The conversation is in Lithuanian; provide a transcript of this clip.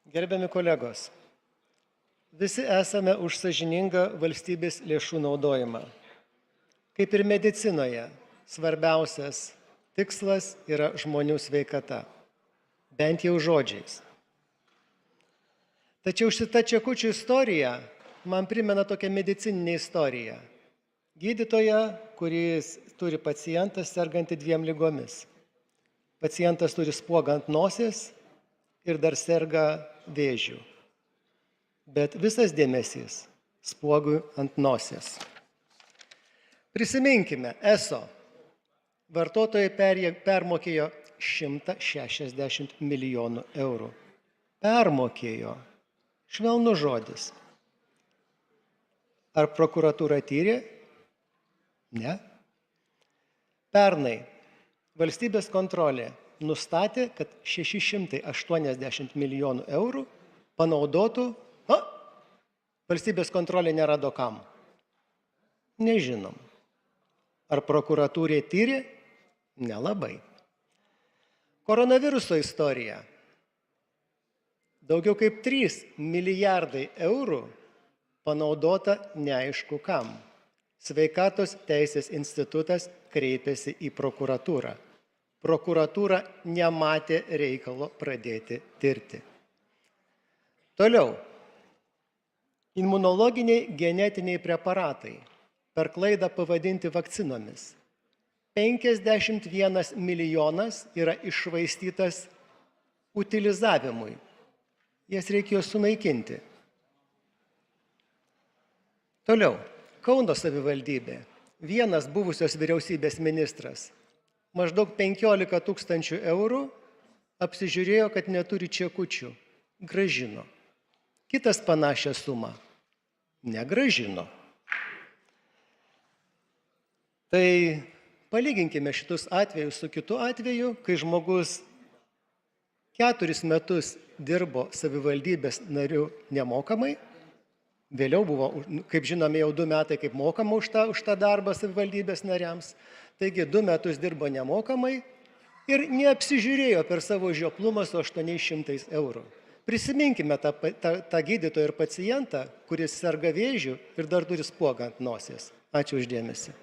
Gerbiami kolegos, visi esame už sąžiningą valstybės lėšų naudojimą. Kaip ir medicinoje, svarbiausias tikslas yra žmonių sveikata, bent jau žodžiais. Tačiau šita čekučių istorija man primena tokią medicininę istoriją. Gydytoja, kuris turi pacientą sergantį 2 ligomis. Pacientas turi spuogą ant nosies ir dar serga vėžiu. Bet visas dėmesys spuogui ant nosies. Prisiminkime, ESO. Vartotojai permokėjo 160 milijonų eurų. Permokėjo. Švelnus žodis. Ar prokuratūra tyrė? Ne. Pernai valstybės kontrolė nustatė, kad 680 milijonų eurų panaudotų, valstybės kontrolė nerado kam. Nežinom. Ar prokuratūrė tyrė? Nelabai. Koronaviruso istorija. Daugiau kaip 3 milijardai eurų panaudota neaišku kam. Sveikatos teisės institutas kreipėsi į prokuratūrą. Prokuratūra nematė reikalo pradėti tirti. Toliau. Imunologiniai genetiniai preparatai per klaidą pavadinti vakcinomis. 51 milijonas yra iššvaistytas utilizavimui. Jas reikėjo sunaikinti. Toliau. Kauno savivaldybė. Vienas buvusios vyriausybės ministras maždaug 15 000 eurų apsižiūrėjo, kad neturi čekučių. Grąžino. Kitas panašią sumą negrąžino. Tai palyginkime šitus atvejus su kitu atveju, kai žmogus 4 metus dirbo savivaldybės narių nemokamai, vėliau buvo, kaip žinome, jau 2 metai kaip mokama už tą darbą savivaldybės nariams, taigi 2 metus dirbo nemokamai ir neapsižiūrėjo per savo žioplumą su 800 eurų. Prisiminkime tą gydytoją ir pacientą, kuris serga vėžiu ir dar turi spuogą ant nosies. Ačiū už dėmesį.